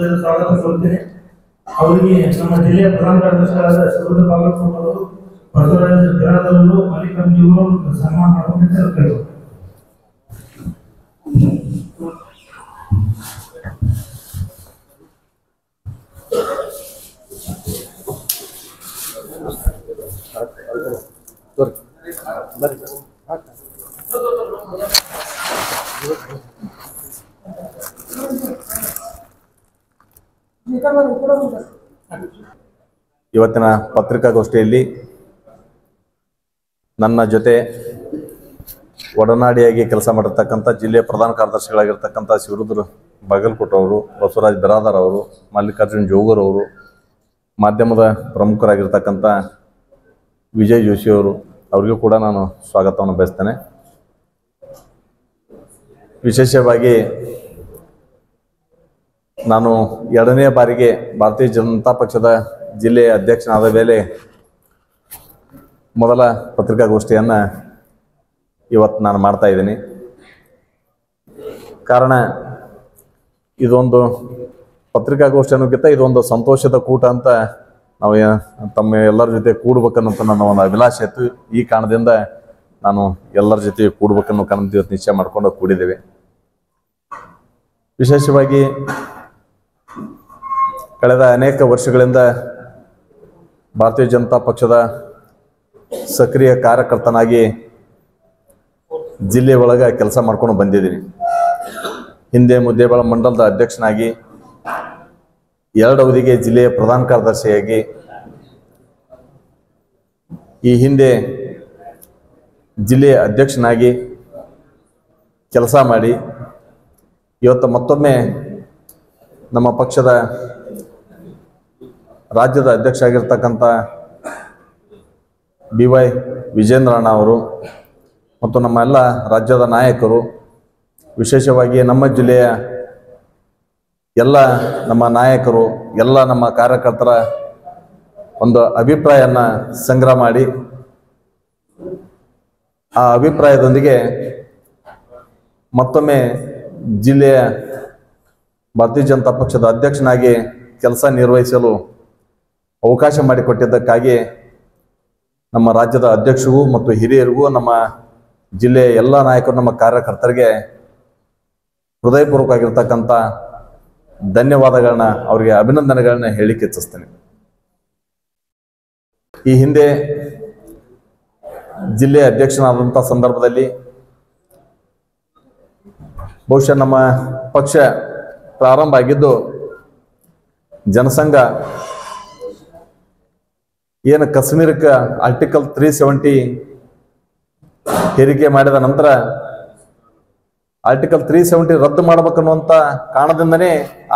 ಹೃದಯದ ಸ್ವಾಗತ ಕೋರುತ್ತೇನೆ. ಅವರಿಗೆ ನಮ್ಮ ಜಿಲ್ಲೆಯ ಪ್ರಧಾನ ಕಾರ್ಯದರ್ಶಿಗಳಾದ ಶಿವರುದ್ರ ಬಾಗಲಕೋಟೆ ಅವರು, ಬಸವರಾಜ ಬಿರಾದರವರು, ಮಲ್ಲಿಕಾರ್ಜುನವರು ಸನ್ಮಾನ ಮಾಡಬೇಕಂತ ಕೇಳಿದರು. ಇವತ್ತಿನ ಪತ್ರಿಕಾಗೋಷ್ಠಿಯಲ್ಲಿ ನನ್ನ ಜೊತೆ ಒಡನಾಡಿಯಾಗಿ ಕೆಲಸ ಮಾಡಿರ್ತಕ್ಕಂಥ ಜಿಲ್ಲೆಯ ಪ್ರಧಾನ ಕಾರ್ಯದರ್ಶಿಗಳಾಗಿರ್ತಕ್ಕಂಥ ಶಿವರುದ್ರ ಬಾಗಲಕೋಟೆ ಅವರು, ಬಸವರಾಜ ಬಿರಾದರ್ ಅವರು, ಮಲ್ಲಿಕಾರ್ಜುನ್ ಜೋಗರ್ ಅವರು, ಮಾಧ್ಯಮದ ಪ್ರಮುಖರಾಗಿರ್ತಕ್ಕಂಥ ವಿಜಯ್ ಜೋಶಿ ಅವರು, ಅವರಿಗೂ ಕೂಡ ನಾನು ಸ್ವಾಗತವನ್ನು ಬಯಸ್ತೇನೆ. ವಿಶೇಷವಾಗಿ ನಾನು 2ನೇ ಬಾರಿಗೆ ಭಾರತೀಯ ಜನತಾ ಪಕ್ಷದ ಜಿಲ್ಲೆಯ ಅಧ್ಯಕ್ಷನಾದ ಮೇಲೆ ಮೊದಲ ಪತ್ರಿಕಾಗೋಷ್ಠಿಯನ್ನು ಇವತ್ತು ನಾನು ಮಾಡ್ತಾ ಇದ್ದೀನಿ. ಕಾರಣ ಇದೊಂದು ಪತ್ರಿಕಾಗೋಷ್ಠಿ ಅನ್ನೋಕ್ಕಿಂತ ಇದೊಂದು ಸಂತೋಷದ ಕೂಟ ಅಂತ ನಾವು ತಮ್ಮ ಎಲ್ಲರ ಜೊತೆ ಕೂಡ್ಬೇಕನ್ನೋಂಥ ನನ್ನ ಒಂದು ಅಭಿಲಾಷೆ ಇತ್ತು. ಈ ಕಾರಣದಿಂದ ನಾನು ಎಲ್ಲರ ಜೊತೆ ಕೂಡ್ಬೇಕನ್ನೋ ಕಾರಣದಿಂದ ಇವತ್ತು ನಿಶ್ಚಯ ಮಾಡ್ಕೊಂಡು ಕೂಡಿದ್ದೇವೆ. ವಿಶೇಷವಾಗಿ ಕಳೆದ ಅನೇಕ ವರ್ಷಗಳಿಂದ ಭಾರತೀಯ ಜನತಾ ಪಕ್ಷದ ಸಕ್ರಿಯ ಕಾರ್ಯಕರ್ತನಾಗಿ ಜಿಲ್ಲೆ ಒಳಗೆ ಕೆಲಸ ಮಾಡ್ಕೊಂಡು ಬಂದಿದ್ದೀನಿ. ಹಿಂದೆ ಮುದ್ದೇಬಿಹಾಳ ಮಂಡಲದ ಅಧ್ಯಕ್ಷನಾಗಿ, 2 ಅವಧಿಗೆ ಜಿಲ್ಲೆಯ ಪ್ರಧಾನ ಕಾರ್ಯದರ್ಶಿಯಾಗಿ, ಈ ಹಿಂದೆ ಜಿಲ್ಲೆಯ ಅಧ್ಯಕ್ಷನಾಗಿ ಕೆಲಸ ಮಾಡಿ ಇವತ್ತು ಮತ್ತೊಮ್ಮೆ ನಮ್ಮ ಪಕ್ಷದ ರಾಜ್ಯದ ಅಧ್ಯಕ್ಷ ಆಗಿರ್ತಕ್ಕಂಥ BY ವಿಜೇಂದ್ರಣ್ಣ ಅವರು ಮತ್ತು ನಮ್ಮ ಎಲ್ಲ ರಾಜ್ಯದ ನಾಯಕರು, ವಿಶೇಷವಾಗಿ ನಮ್ಮ ಜಿಲ್ಲೆಯ ಎಲ್ಲ ನಮ್ಮ ನಾಯಕರು, ಎಲ್ಲ ನಮ್ಮ ಕಾರ್ಯಕರ್ತರ ಒಂದು ಅಭಿಪ್ರಾಯವನ್ನು ಸಂಗ್ರಹ ಮಾಡಿ ಆ ಅಭಿಪ್ರಾಯದೊಂದಿಗೆ ಮತ್ತೊಮ್ಮೆ ಜಿಲ್ಲೆಯ ಭಾರತೀಯ ಜನತಾ ಪಕ್ಷದ ಅಧ್ಯಕ್ಷನಾಗಿ ಕೆಲಸ ನಿರ್ವಹಿಸಲು ಅವಕಾಶ ಮಾಡಿಕೊಟ್ಟಿದ್ದಕ್ಕಾಗಿ ನಮ್ಮ ರಾಜ್ಯದ ಅಧ್ಯಕ್ಷರಿಗೂ ಮತ್ತು ಹಿರಿಯರಿಗೂ, ನಮ್ಮ ಜಿಲ್ಲೆಯ ಎಲ್ಲ ನಾಯಕರು, ನಮ್ಮ ಕಾರ್ಯಕರ್ತರಿಗೆ ಹೃದಯಪೂರ್ವಕವಾಗಿರ್ತಕ್ಕಂಥ ಧನ್ಯವಾದಗಳನ್ನ, ಅವರಿಗೆ ಅಭಿನಂದನೆಗಳನ್ನ ಹೇಳಿಕೆ ಇಚ್ಛಿಸ್ತೇನೆ. ಈ ಹಿಂದೆ ಜಿಲ್ಲೆಯ ಅಧ್ಯಕ್ಷನಾದಂಥ ಸಂದರ್ಭದಲ್ಲಿ ಬಹುಶಃ ನಮ್ಮ ಪಕ್ಷ ಪ್ರಾರಂಭ ಆಗಿದ್ದು ಜನಸಂಘ ಏನು ಕಾಶ್ಮೀರಕ್ಕೆ ಆರ್ಟಿಕಲ್ 370 ಹೇರಿಕೆ ಮಾಡಿದ ನಂತರ ಆರ್ಟಿಕಲ್ 370 ರದ್ದು ಮಾಡಬೇಕನ್ನುವಂಥ ಕಾರಣದಿಂದನೇ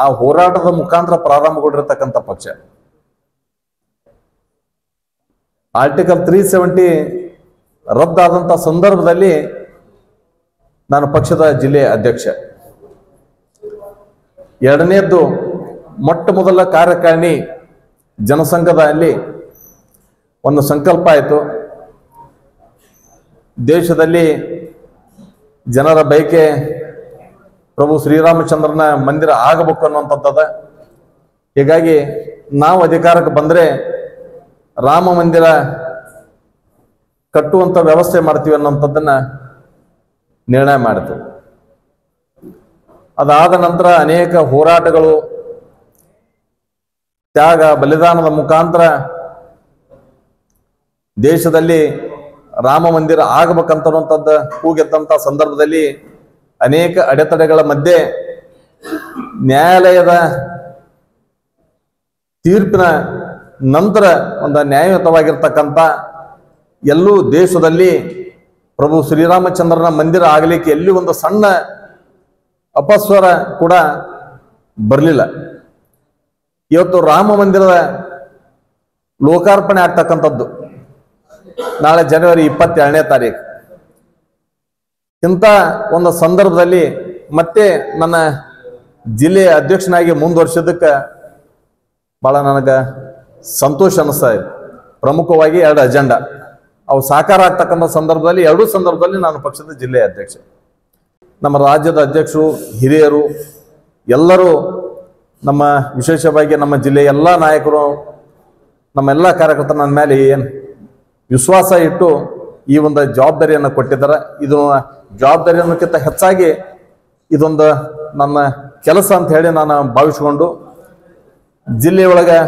ಆ ಹೋರಾಟದ ಮುಖಾಂತರ ಪ್ರಾರಂಭಗೊಂಡಿರತಕ್ಕಂಥ ಪಕ್ಷ. ಆರ್ಟಿಕಲ್ 370 ರದ್ದಾದಂಥ ಸಂದರ್ಭದಲ್ಲಿ ನಾನು ಪಕ್ಷದ ಜಿಲ್ಲೆಯ ಅಧ್ಯಕ್ಷ. 2ನೇದ್ದು ಮೊಟ್ಟ ಮೊದಲ ಕಾರ್ಯಕಾರಿಣಿ ಜನಸಂಘದಲ್ಲಿ ಒಂದು ಸಂಕಲ್ಪ ಆಯಿತು. ದೇಶದಲ್ಲಿ ಜನರ ಬಯಕೆ ಪ್ರಭು ಶ್ರೀರಾಮಚಂದ್ರನ ಮಂದಿರ ಆಗಬೇಕು ಅನ್ನುವಂಥದ್ದದ. ಹೀಗಾಗಿ ನಾವು ಅಧಿಕಾರಕ್ಕೆ ಬಂದರೆ ರಾಮ ಮಂದಿರ ಕಟ್ಟುವಂಥ ವ್ಯವಸ್ಥೆ ಮಾಡ್ತೀವಿ ಅನ್ನೋಂಥದ್ದನ್ನ ನಿರ್ಣಯ ಮಾಡಿತು. ಅದಾದ ನಂತರ ಅನೇಕ ಹೋರಾಟಗಳು, ತ್ಯಾಗ ಬಲಿದಾನದ ಮುಖಾಂತರ ದೇಶದಲ್ಲಿ ರಾಮ ಮಂದಿರ ಆಗಬೇಕಂತನ್ನುವಂಥದ್ದು ಕೂಗೆದ್ದಂಥ ಸಂದರ್ಭದಲ್ಲಿ ಅನೇಕ ಅಡೆತಡೆಗಳ ಮಧ್ಯೆ ನ್ಯಾಯಾಲಯದ ತೀರ್ಪಿನ ನಂತರ ಒಂದು ನ್ಯಾಯಯುತವಾಗಿರ್ತಕ್ಕಂಥ ಎಲ್ಲೂ ದೇಶದಲ್ಲಿ ಪ್ರಭು ಶ್ರೀರಾಮಚಂದ್ರನ ಮಂದಿರ ಆಗಲಿಕ್ಕೆ ಎಲ್ಲಿ ಒಂದು ಸಣ್ಣ ಅಪಸ್ವರ ಕೂಡ ಬರಲಿಲ್ಲ. ಇವತ್ತು ರಾಮ ಮಂದಿರದ ಲೋಕಾರ್ಪಣೆ ಆಗ್ತಕ್ಕಂಥದ್ದು ನಾಳೆ ಜನವರಿ 22ನೇ ತಾರೀಕು. ಇಂಥ ಒಂದು ಸಂದರ್ಭದಲ್ಲಿ ಮತ್ತೆ ನನ್ನ ಜಿಲ್ಲೆಯ ಅಧ್ಯಕ್ಷನಾಗಿ ಮುಂದುವರಿಸೋದಕ್ಕೆ ಭಾಳ ನನಗೆ ಸಂತೋಷ ಅನ್ನಿಸ್ತಾ ಇದೆ. ಪ್ರಮುಖವಾಗಿ 2 ಅಜೆಂಡಾ ಅವು ಸಾಕಾರ ಆಗ್ತಕ್ಕಂಥ ಸಂದರ್ಭದಲ್ಲಿ, 2 ಸಂದರ್ಭದಲ್ಲಿ ನಾನು ಪಕ್ಷದ ಜಿಲ್ಲೆಯ ಅಧ್ಯಕ್ಷ. ನಮ್ಮ ರಾಜ್ಯದ ಅಧ್ಯಕ್ಷರು, ಹಿರಿಯರು ಎಲ್ಲರೂ ನಮ್ಮ ವಿಶೇಷವಾಗಿ ನಮ್ಮ ಜಿಲ್ಲೆಯ ಎಲ್ಲ ನಾಯಕರು ನಮ್ಮೆಲ್ಲ ಕಾರ್ಯಕರ್ತರು ನನ್ನ ಮೇಲೆ ಏನು ವಿಶ್ವಾಸ ಇಟ್ಟು ಈ ಒಂದು ಜವಾಬ್ದಾರಿಯನ್ನು ಕೊಟ್ಟಿದ್ದಾರೆ. ಇದು ಜವಾಬ್ದಾರಿ ಅನ್ನೋಕ್ಕಿಂತ ಹೆಚ್ಚಾಗಿ ಇದೊಂದು ನನ್ನ ಕೆಲಸ ಅಂತ ಹೇಳಿ ನಾನು ಭಾವಿಸಿಕೊಂಡು ಜಿಲ್ಲೆಯೊಳಗೆ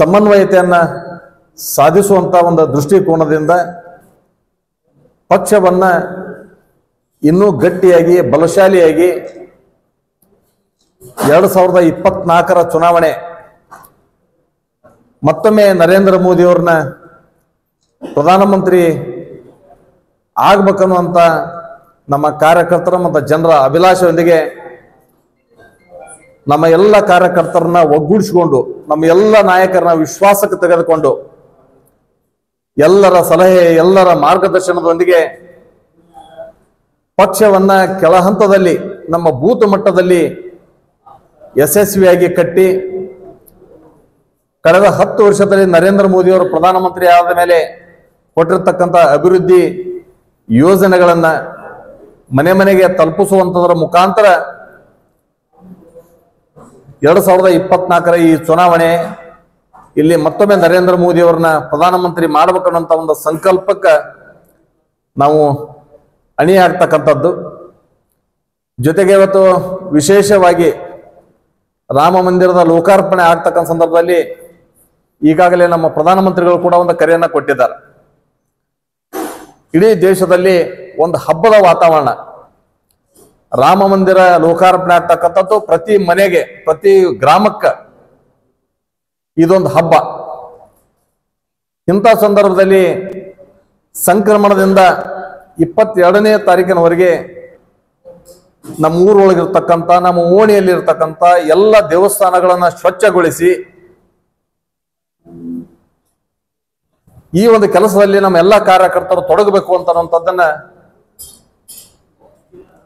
ಸಮನ್ವಯತೆಯನ್ನು ಸಾಧಿಸುವಂಥ ಒಂದು ದೃಷ್ಟಿಕೋನದಿಂದ ಪಕ್ಷವನ್ನು ಇನ್ನೂ ಗಟ್ಟಿಯಾಗಿ ಬಲಶಾಲಿಯಾಗಿ 2024ರ ಚುನಾವಣೆ ಮತ್ತೊಮ್ಮೆ ನರೇಂದ್ರ ಮೋದಿ ಅವ್ರನ್ನ ಪ್ರಧಾನಮಂತ್ರಿ ಆಗ್ಬೇಕನ್ನುವಂಥ ನಮ್ಮ ಕಾರ್ಯಕರ್ತರ ಮತ್ತು ಜನರ ಅಭಿಲಾಷೆಯೊಂದಿಗೆ ನಮ್ಮ ಎಲ್ಲ ಕಾರ್ಯಕರ್ತರನ್ನ ಒಗ್ಗೂಡಿಸಿಕೊಂಡು ನಮ್ಮ ಎಲ್ಲ ನಾಯಕರನ್ನ ವಿಶ್ವಾಸಕ್ಕೆ ತೆಗೆದುಕೊಂಡು ಎಲ್ಲರ ಸಲಹೆ ಎಲ್ಲರ ಮಾರ್ಗದರ್ಶನದೊಂದಿಗೆ ಪಕ್ಷವನ್ನ ಕೆಳ ಹಂತದಲ್ಲಿ ನಮ್ಮ ಬೂತ್ ಮಟ್ಟದಲ್ಲಿ ಯಶಸ್ವಿಯಾಗಿ ಕಟ್ಟಿ ಕಳೆದ 10 ವರ್ಷದಲ್ಲಿ ನರೇಂದ್ರ ಮೋದಿ ಅವರು ಪ್ರಧಾನಮಂತ್ರಿ ಆದ ಮೇಲೆ ಕೊಟ್ಟಿರ್ತಕ್ಕಂಥ ಅಭಿವೃದ್ಧಿ ಯೋಜನೆಗಳನ್ನ ಮನೆ ಮನೆಗೆ ತಲುಪಿಸುವಂತದರ ಮುಖಾಂತರ 2024ರ ಈ ಚುನಾವಣೆ ಇಲ್ಲಿ ಮತ್ತೊಮ್ಮೆ ನರೇಂದ್ರ ಮೋದಿ ಅವರನ್ನ ಪ್ರಧಾನಮಂತ್ರಿ ಮಾಡಬೇಕನ್ನೋಂಥ ಒಂದು ಸಂಕಲ್ಪಕ್ಕೆ ನಾವು ಅಣಿಯಾಗ್ತಕ್ಕಂಥದ್ದು. ಜೊತೆಗೆ ಇವತ್ತು ವಿಶೇಷವಾಗಿ ರಾಮ ಮಂದಿರದ ಲೋಕಾರ್ಪಣೆ ಆಗ್ತಕ್ಕಂಥ ಸಂದರ್ಭದಲ್ಲಿ ಈಗಾಗಲೇ ನಮ್ಮ ಪ್ರಧಾನಮಂತ್ರಿಗಳು ಕೂಡ ಒಂದು ಕರೆಯನ್ನ ಕೊಟ್ಟಿದ್ದಾರೆ. ಇಡೀ ದೇಶದಲ್ಲಿ ಒಂದು ಹಬ್ಬದ ವಾತಾವರಣ, ರಾಮ ಮಂದಿರ ಲೋಕಾರ್ಪಣೆ ಆಗ್ತಕ್ಕಂಥದ್ದು ಪ್ರತಿ ಮನೆಗೆ ಪ್ರತಿ ಗ್ರಾಮಕ್ಕೆ ಇದೊಂದು ಹಬ್ಬ. ಇಂಥ ಸಂದರ್ಭದಲ್ಲಿ ಸಂಕ್ರಮಣದಿಂದ 22ನೇ ತಾರೀಕಿನವರೆಗೆ ನಮ್ಮ ಊರೊಳಗಿರ್ತಕ್ಕಂಥ ನಮ್ಮ ಓಣಿಯಲ್ಲಿರ್ತಕ್ಕಂಥ ಎಲ್ಲ ದೇವಸ್ಥಾನಗಳನ್ನ ಸ್ವಚ್ಛಗೊಳಿಸಿ ಈ ಒಂದು ಕೆಲಸದಲ್ಲಿ ನಮ್ಮ ಎಲ್ಲ ಕಾರ್ಯಕರ್ತರು ತೊಡಗಬೇಕು ಅನ್ನುವಂಥದ್ದನ್ನ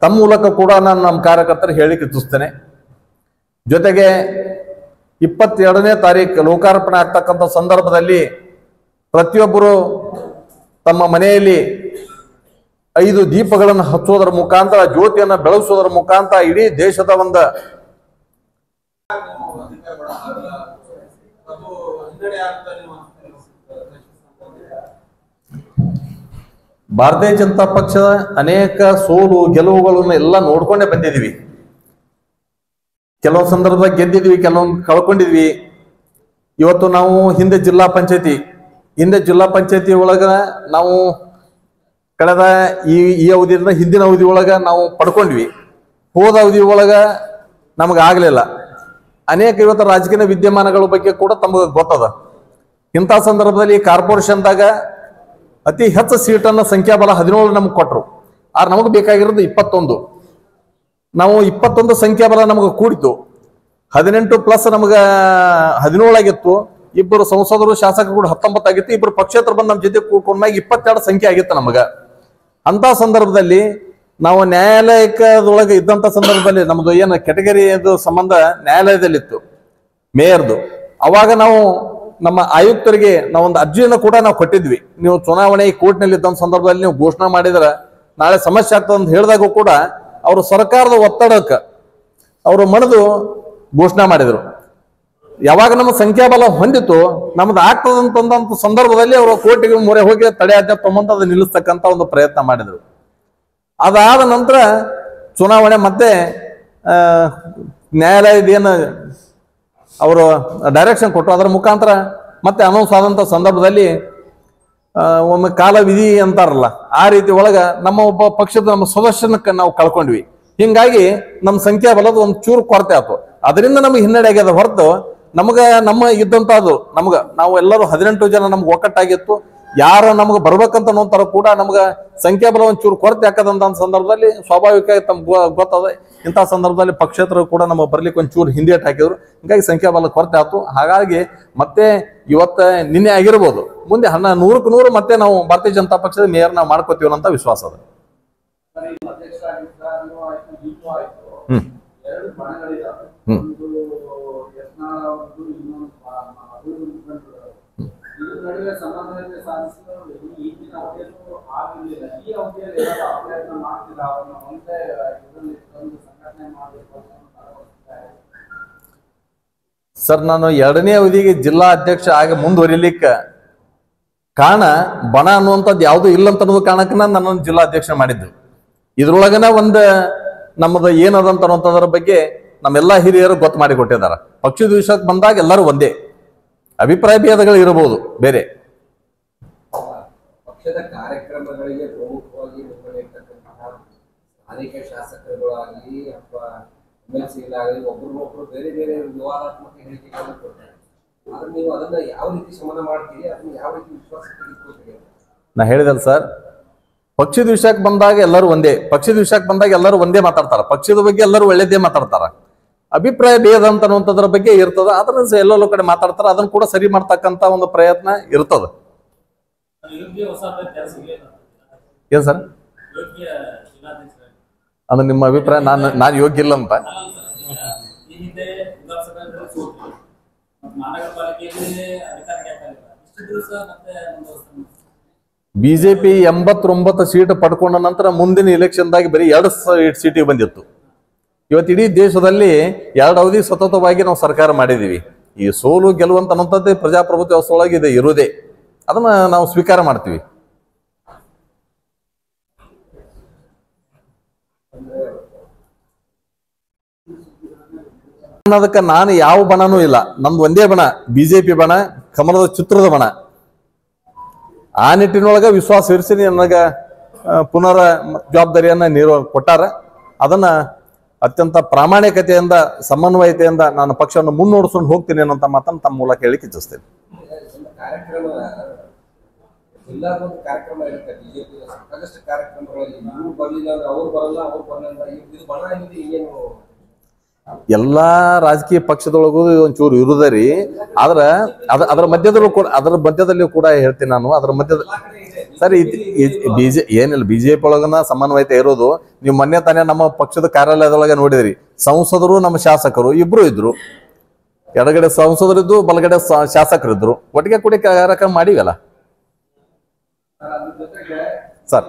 ತಮ್ಮ ಮೂಲಕ ಕೂಡ ನಾನು ನಮ್ಮ ಕಾರ್ಯಕರ್ತರು ಹೇಳಿಕೆ ಇಚ್ಛಿಸ್ತೇನೆ. ಜೊತೆಗೆ 22ನೇ ತಾರೀಕು ಲೋಕಾರ್ಪಣೆ ಆಗ್ತಕ್ಕಂಥ ಸಂದರ್ಭದಲ್ಲಿ ಪ್ರತಿಯೊಬ್ಬರು ತಮ್ಮ ಮನೆಯಲ್ಲಿ 5 ದೀಪಗಳನ್ನು ಹಚ್ಚೋದರ ಮುಖಾಂತರ ಜ್ಯೋತಿಯನ್ನು ಬೆಳಗಿಸೋದರ ಮುಖಾಂತರ ಇಡೀ ದೇಶದ ಒಂದು ಭಾರತೀಯ ಜನತಾ ಪಕ್ಷದ ಅನೇಕ ಸೋಲು ಗೆಲುವುಗಳನ್ನು ಎಲ್ಲ ನೋಡ್ಕೊಂಡೇ ಬಂದಿದ್ವಿ. ಕೆಲವೊಂದು ಸಂದರ್ಭದಾಗ ಗೆದ್ದಿದ್ವಿ, ಕೆಲವೊಂದು ಕಳ್ಕೊಂಡಿದ್ವಿ. ಇವತ್ತು ನಾವು ಹಿಂದೆ ಜಿಲ್ಲಾ ಪಂಚಾಯತಿ ಒಳಗ ನಾವು ಕಳೆದ ಈ ಅವಧಿಯಿಂದ ಹಿಂದಿನ ಅವಧಿ ಒಳಗ ನಾವು ಪಡ್ಕೊಂಡ್ವಿ. ಹೋದ ಅವಧಿ ಒಳಗ ನಮಗಾಗಲಿಲ್ಲ. ಅನೇಕ ಇವತ್ತು ರಾಜಕೀಯ ವಿದ್ಯಮಾನಗಳ ಬಗ್ಗೆ ಕೂಡ ತಮಗೆ ಗೊತ್ತದ. ಇಂಥ ಸಂದರ್ಭದಲ್ಲಿ ಕಾರ್ಪೊರೇಷನ್ದಾಗ ಅತಿ ಹೆಚ್ಚು ಸೀಟನ್ನು ಸಂಖ್ಯಾಬಲ 17 ನಮ್ಗೆ ಕೊಟ್ಟರು. ಆದ್ರೆ ನಮಗೆ ಬೇಕಾಗಿರೋದು 21. ನಾವು 21 ಸಂಖ್ಯಾಬಲ ನಮಗೆ ಕೂಡಿತು. 18 ಪ್ಲಸ್ ನಮ್ಗೆ 17 ಆಗಿತ್ತು. ಇಬ್ಬರು ಸಂಸದರು ಶಾಸಕರು ಕೂಡ 19 ಆಗಿತ್ತು. ಇಬ್ಬರು ಪಕ್ಷೇತರ ಬಂದು ನಮ್ಮ ಜೊತೆ ಕೂಡ್ಕೊಂಡ್ಮ್ಯಾಗ 22 ಸಂಖ್ಯೆ ಆಗಿತ್ತು ನಮಗ. ಅಂತ ಸಂದರ್ಭದಲ್ಲಿ ನಾವು ನ್ಯಾಯಾಲಯದೊಳಗೆ ಇದ್ದಂತ ಸಂದರ್ಭದಲ್ಲಿ ನಮ್ದು ಏನು ಕೆಟಗರಿ ಸಂಬಂಧ ನ್ಯಾಯಾಲಯದಲ್ಲಿತ್ತು ಮೇಯರ್ದು. ಅವಾಗ ನಾವು ನಮ್ಮ ಆಯುಕ್ತರಿಗೆ ನಾವೊಂದು ಅರ್ಜಿಯನ್ನು ಕೂಡ ನಾವು ಕೊಟ್ಟಿದ್ವಿ. ನೀವು ಚುನಾವಣೆ ಕೋರ್ಟ್ನಲ್ಲಿ ಇದ್ದಂತ ಸಂದರ್ಭದಲ್ಲಿ ನೀವು ಘೋಷಣೆ ಮಾಡಿದ್ರೆ ನಾಳೆ ಸಮಸ್ಯೆ ಆಗ್ತದೆ ಅಂತ ಹೇಳಿದಾಗೂ ಕೂಡ ಅವರು ಸರ್ಕಾರದ ಒತ್ತಡಕ್ಕೆ ಅವರು ಮಣಿದು ಘೋಷಣೆ ಮಾಡಿದರು. ಯಾವಾಗ ನಮ್ಮ ಸಂಖ್ಯಾಬಲ ಹೊಂದಿತ್ತು ನಮ್ದು ಆಗ್ತದಂತ ಸಂದರ್ಭದಲ್ಲಿ ಅವರು ಕೋರ್ಟಿಗೆ ಮೊರೆ ಹೋಗಿ ತಡೆಯಾಜ್ಞೆ ತಗೊಂಡು ಅದು ನಿಲ್ಲಿಸ್ತಕ್ಕಂಥ ಒಂದು ಪ್ರಯತ್ನ ಮಾಡಿದರು. ಅದಾದ ನಂತರ ಚುನಾವಣೆ ಮತ್ತೆ ನ್ಯಾಯಾಲಯದ ಏನು ಅವರು ಡೈರೆಕ್ಷನ್ ಕೊಟ್ಟರು, ಅದರ ಮುಖಾಂತರ ಮತ್ತೆ ಅನೌನ್ಸ್ ಆದಂಥ ಸಂದರ್ಭದಲ್ಲಿ ಒಮ್ಮೆ ಕಾಲ ವಿಧಿ ಅಂತಾರಲ್ಲ ಆ ರೀತಿ ಒಳಗ ನಮ್ಮ ಒಬ್ಬ ಪಕ್ಷದ ನಮ್ಮ ಸದಸ್ಯನಕ್ಕೆ ನಾವು ಕಳ್ಕೊಂಡ್ವಿ. ಹಿಂಗಾಗಿ ನಮ್ಮ ಸಂಖ್ಯಾಬಲದ ಒಂದು ಚೂರು ಕೊರತೆ ಆಯ್ತು. ಅದರಿಂದ ನಮಗೆ ಹಿನ್ನಡೆ ಆಗ್ಯದ ಹೊರತು ನಮ್ಮ ಇದ್ದಂಥದ್ದು ನಾವು ಎಲ್ಲರೂ 18 ಜನ ನಮ್ಗೆ ಒಕ್ಕಟ್ಟಾಗಿತ್ತು. ಯಾರು ನಮ್ಗೆ ಬರ್ಬೇಕಂತ ನೋಡ್ತಾರೋ ಕೂಡ ನಮ್ಗೆ ಸಂಖ್ಯಾಬಲ ಒಂಚೂರು ಕೊರತೆ ಹಾಕದಂತ ಸಂದರ್ಭದಲ್ಲಿ ಸ್ವಾಭಾವಿಕವಾಗಿ ತಮ್ಗೆ ಗೊತ್ತದ. ಇಂಥ ಸಂದರ್ಭದಲ್ಲಿ ಪಕ್ಷೇತರು ಕೂಡ ನಮ್ಮ ಬರ್ಲಿಕ್ಕೆ ಒಂಚೂರು ಹಿಂದೇಟ್ ಹಾಕಿದ್ರು. ಹಿಂಗಾಗಿ ಸಂಖ್ಯಾಬಲ ಕೊರತೆ ಆಯ್ತು. ಹಾಗಾಗಿ ಮತ್ತೆ ಇವತ್ತು ನಿನ್ನೆ ಆಗಿರ್ಬೋದು, ಮುಂದೆ 100ಕ್ಕೆ 100 ಮತ್ತೆ ನಾವು ಭಾರತೀಯ ಜನತಾ ಪಕ್ಷದ ಮೇಯರ್ ನಾವು ಮಾಡ್ಕೋತೀವಿ ಅಂತ ವಿಶ್ವಾಸ ಅದ. ಸರ್, ನಾನು 2ನೇ ಅವಧಿಗೆ ಜಿಲ್ಲಾ ಅಧ್ಯಕ್ಷ ಆಗಿ ಮುಂದುವರಿಲಿಕ್ಕೆ ಕಾರಣ ಬಣ ಅನ್ನುವಂಥದ್ದು ಯಾವುದು ಇಲ್ಲ ಅಂತ ಅನ್ನೋದು ಕಾರಣಕ್ಕೆ ನನ್ನನ್ನು ಜಿಲ್ಲಾ ಅಧ್ಯಕ್ಷ ಮಾಡಿದ್ದು. ಇದ್ರೊಳಗನ ಒಂದು ನಮ್ಮದು ಏನದಂತ ಅನ್ನೋದ್ರ ಬಗ್ಗೆ ನಮ್ಮೆಲ್ಲ ಹಿರಿಯರು ಗೊತ್ತು ಮಾಡಿ ಕೊಟ್ಟಿದ್ದಾರೆ. ಪಕ್ಷದ ವಿಷಯಕ್ಕೆ ಬಂದಾಗ ಎಲ್ಲರೂ ಒಂದೇ, ಅಭಿಪ್ರಾಯ ಭೇದಗಳು ಇರಬಹುದು ಬೇರೆ. ಪಕ್ಷದ ಕಾರ್ಯಕ್ರಮಗಳಿಗೆ ಪ್ರಮುಖವಾಗಿ ನಿರ್ವಹಿಸತಕ್ಕಂತಹ ಸ್ಥಾನಿಕ ಶಾಸಕರುಗಳಾಗಲಿ ಅಥವಾ MLC-ಗಳಾಗಲಿ ಒಬ್ಬರನ್ನೊಬ್ಬರು ಬೇರೆ ಬೇರೆ ವಿವಾದಾತ್ಮಕ ಹೇಳಿಕೆಗಳನ್ನು ಕೊಡ್ತಾರೆ. ಆದ್ರೆ ನೀವು ಅದನ್ನ ಯಾವ ರೀತಿ ಶಮನ ಮಾಡ್ತೀರಿ, ಅದನ್ನ ಯಾವ ರೀತಿ ವಿಶ್ವಾಸ ತೆಗೆದುಕೊಳ್ತೀರಿ? ನಾ ಹೇಳಿದಲ್ಲ ಸರ್, ಪಕ್ಷದ ವಿಷಯಕ್ಕೆ ಬಂದಾಗ ಎಲ್ಲರೂ ಒಂದೇ, ಪಕ್ಷದ ವಿಷಯಕ್ಕೆ ಬಂದಾಗ ಎಲ್ಲರೂ ಒಂದೇ ಮಾತಾಡ್ತಾರ, ಪಕ್ಷದ ಬಗ್ಗೆ ಎಲ್ಲರೂ ಒಳ್ಳೇದೇ ಮಾತಾಡ್ತಾರ. ಅಭಿಪ್ರಾಯ ಭೇದ ಅಂತ ಅನ್ನುವಂಥದ್ರ ಬಗ್ಗೆ ಇರ್ತದ, ಅದನ್ನ ಎಲ್ಲೆಲ್ಲೋ ಕಡೆ ಮಾತಾಡ್ತಾರ, ಅದನ್ನ ಕೂಡ ಸರಿ ಮಾಡ್ತಕ್ಕಂತ ಒಂದು ಪ್ರಯತ್ನ ಇರ್ತದ. ಏನ್ ಸರ್ ಅದು ನಿಮ್ಮ ಅಭಿಪ್ರಾಯ? ನಾನು ಯೋಗ್ಯ ಇಲ್ಲ ಅಂತ? ಬಿಜೆಪಿ 89 ಸೀಟ್ ಪಡ್ಕೊಂಡ ನಂತರ ಮುಂದಿನ ಇಲೆಕ್ಷನ್ದಾಗಿ ಬರೀ 2 ಸೀಟಿಗೆ ಬಂದಿತ್ತು. ಇವತ್ತು ಇಡೀ ದೇಶದಲ್ಲಿ 2 ಅವಧಿ ಸತತವಾಗಿ ನಾವು ಸರ್ಕಾರ ಮಾಡಿದೀವಿ. ಈ ಸೋಲು ಗೆಲುವಂತ ಅನ್ನೋಂಥದ್ದೇ ಪ್ರಜಾಪ್ರಭುತ್ವ ವ್ಯವಸ್ಥೆಯೊಳಗೆ ಇದೆ, ಇರುವುದೇ. ಅದನ್ನ ನಾವು ಸ್ವೀಕಾರ ಮಾಡ್ತೀವಿ. ಅದಕ್ಕೆ ನಾನು ಯಾವ ಬಣನೂ ಇಲ್ಲ, ನಮ್ದು ಒಂದೇ ಬಣ, ಬಿಜೆಪಿ ಬಣ, ಕಮಲದ ಚಿತ್ರದ ಬಣ. ಆ ನಿಟ್ಟಿನೊಳಗ ವಿಶ್ವಾಸ ಇರಿಸಿ ನನಗ ಪುನರ್ ಜವಾಬ್ದಾರಿಯನ್ನ ಕೊಟ್ಟಾರ. ಅದನ್ನ ಅತ್ಯಂತ ಪ್ರಾಮಾಣಿಕತೆಯಿಂದ ಸಮನ್ವಯತೆಯಿಂದ ನಾನು ಪಕ್ಷವನ್ನು ಮುನ್ನೋಡಿಸ್ಕೊಂಡು ಹೋಗ್ತೀನಿ ಅನ್ನೋಂಥ ಮಾತನ್ನು ತಮ್ಮ ಮೂಲಕ ಹೇಳಿಕ್ಕೆ ಇಚ್ಛಿಸ್ತೇನೆ. ಕಾರ್ಯಕ್ರಮ ಜಿಲ್ಲಾದ ಕಾರ್ಯಕ್ರಮ ಇರುತ್ತೆ, ಬಿಜೆಪಿ ಸಾಕಷ್ಟು ಕಾರ್ಯಕ್ರಮಗಳಲ್ಲಿ ಇವ್ರು ಬರ್ಲಿಲ್ಲ ಅಂದ್ರೆ ಅವ್ರು ಬರಲ್ಲ, ಅವ್ರು ಬರಲ್ಲ, ಇದು ಬಣ ಇದೆ. ಏನು ಎಲ್ಲಾ ರಾಜಕೀಯ ಪಕ್ಷದೊಳಗೂ ಒಂಚೂರು ಇರುದರಿ. ಆದ್ರ ಅದರ ಮಧ್ಯದಲ್ಲೂ ಕೂಡ ಹೇಳ್ತೀನಿ ನಾನು, ಅದರ ಮಧ್ಯದ ಸರ್ ಏನಿಲ್ಲ, ಬಿಜೆಪಿ ಒಳಗನ ಸಮನ್ವಯತೆ ಇರೋದು. ನೀವು ಮೊನ್ನೆ ತಾನೇ ನಮ್ಮ ಪಕ್ಷದ ಕಾರ್ಯಾಲಯದೊಳಗೆ ನೋಡಿದ್ರಿ, ಸಂಸದರು ನಮ್ಮ ಶಾಸಕರು ಇಬ್ರು ಇದ್ರು, ಎಡಗಡೆ ಸಂಸದರಿದ್ದು ಬಲಗಡೆ ಶಾಸಕರಿದ್ರು, ಒಟ್ಟಿಗೆ ಕೂಡಿ ಕಾರ್ಯಕ್ರಮ ಮಾಡಿವಲ್ಲ ಸರ್.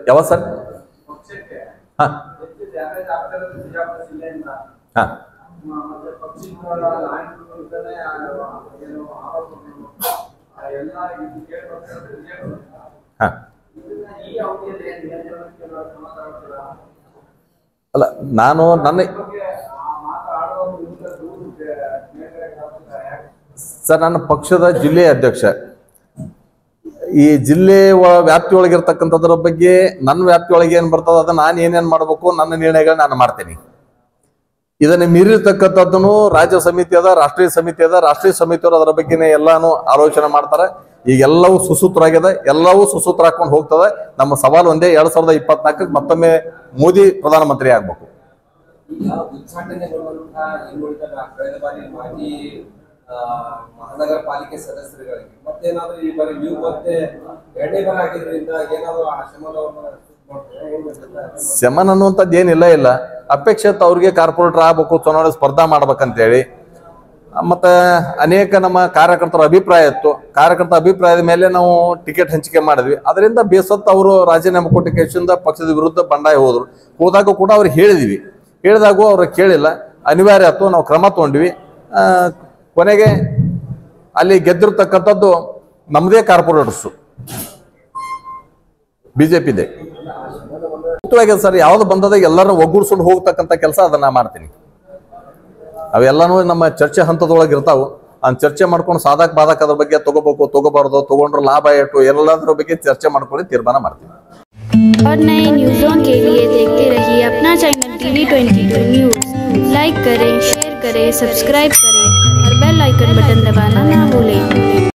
ಯಾವ ಸರ್? ಹಾ ಹಾ ಅಲ್ಲ, ನಾನು ನನ್ನ ಪಕ್ಷದ ಜಿಲ್ಲೆಯ ಅಧ್ಯಕ್ಷ. ಈ ಜಿಲ್ಲೆ ವ್ಯಾಪ್ತಿಯೊಳಗಿರ್ತಕ್ಕಂಥದ್ರ ಬಗ್ಗೆ ನನ್ನ ವ್ಯಾಪ್ತಿಯೊಳಗೆ ಏನ್ ಬರ್ತದ ಅದನ್ನ ನಾನು ಏನೇನ್ ಮಾಡ್ಬೇಕು, ನನ್ನ ನಿರ್ಣಯಗಳನ್ನ ನಾನು ಮಾಡ್ತೀನಿ. ಇದನ್ನ ಮೀರಿರ್ತಕ್ಕಂಥದ್ದನ್ನು ರಾಜ್ಯ ಸಮಿತಿ ಅದ, ರಾಷ್ಟ್ರೀಯ ಸಮಿತಿ ಅದ, ರಾಷ್ಟ್ರೀಯ ಸಮಿತಿಯವರು ಅದರ ಬಗ್ಗೆನೇ ಎಲ್ಲಾನು ಆಲೋಚನೆ ಮಾಡ್ತಾರೆ. ಈಗ ಎಲ್ಲವೂ ಸುಸೂತ್ರ ಆಗಿದೆ, ಎಲ್ಲವೂ ಸುಸೂತ್ರ ಹಾಕೊಂಡು ಹೋಗ್ತದೆ. ನಮ್ಮ ಸವಾಲು ಒಂದೇ, 2024 ಮತ್ತೊಮ್ಮೆ ಮೋದಿ ಪ್ರಧಾನಮಂತ್ರಿ ಆಗ್ಬೇಕು. ಕಳೆದ ಬಾರಿ ಮಾಜಿ ಮಹಾನಗರ ಪಾಲಿಕೆ ಸದಸ್ಯರುಗಳಿಗೆ ಮತ್ತೇನಾದ್ರೂ ಈ ಬಾರಿ ನೀವು ಮತ್ತೆ 2ನೇ ಬಾರಿ ಆಗಿದ್ರಿಂದ ಏನಾದ್ರು ಆ ಶಮನ ಅನ್ನುವಂಥದ್ದು ಏನಿಲ್ಲ ಇಲ್ಲ. ಅಪೇಕ್ಷಿತ ಅವ್ರಿಗೆ ಕಾರ್ಪೊರೇಟರ್ ಆಗ್ಬೇಕು, ಚುನಾವಣೆ ಸ್ಪರ್ಧಾ ಮಾಡ್ಬೇಕಂತೇಳಿ ಮತ್ತೆ ಅನೇಕ ನಮ್ಮ ಕಾರ್ಯಕರ್ತರ ಅಭಿಪ್ರಾಯ ಇತ್ತು. ಕಾರ್ಯಕರ್ತರ ಅಭಿಪ್ರಾಯದ ಮೇಲೆ ನಾವು ಟಿಕೆಟ್ ಹಂಚಿಕೆ ಮಾಡಿದ್ವಿ. ಅದರಿಂದ ಬೇಸತ್ತು ಅವರು ರಾಜೀನಾಮೆ ಕೊಟ್ಟ ಕೇಸಿಂದ ಪಕ್ಷದ ವಿರುದ್ಧ ಬಂಡಾಯ ಹೋದಾಗ ಕೂಡ ಅವ್ರು ಹೇಳಿದಾಗೂ ಅವ್ರು ಕೇಳಿಲ್ಲ, ಅನಿವಾರ್ಯ ಆಯ್ತು, ನಾವು ಕ್ರಮ ತಗೊಂಡ್ವಿ. ಕೊನೆಗೆ ಅಲ್ಲಿ ಗೆದ್ದಿರ್ತಕ್ಕಂಥದ್ದು ನಮ್ಮದೇ ಕಾರ್ಪೊರೇಟರ್ಸು, ಬಿಜೆಪಿದೆ. ಸರ್, ಯಾವ್ದು ಬಂದದ ಎಲ್ಲರೂ ಒಗ್ಗೂಡಿಸ್ಕೊಂಡು ಹೋಗ್ತಕ್ಕಂಥ ಕೆಲಸ ಅದನ್ನ ಮಾಡ್ತೀನಿ. ಅವೆಲ್ಲಾನು ನಮ್ಮ ಚರ್ಚೆ ಹಂತದೊಳಗೆ ಇರ್ತಾವು. ಚರ್ಚೆ ಮಾಡ್ಕೊಂಡು ಸಾಧಕ ಬಾಧಕ ಅದ್ರ ಬಗ್ಗೆ ತಗೋಬೇಕು, ತಗೋಬಾರ್ದು, ತಗೊಂಡ್ರೆ ಲಾಭ ಎಷ್ಟು, ಎಲ್ಲದ್ರ ಬಗ್ಗೆ ಚರ್ಚೆ ಮಾಡ್ಕೊಂಡು ತೀರ್ಮಾನ ಮಾಡ್ತೀವಿ. और नए न्यूज़ों के लिए देखते रहिए अपना चैनल TV22 न्यूज़। लाइक करें, शेयर करें, सब्सक्राइब करें और बेल आइकन बटन दबाना ना भूलें।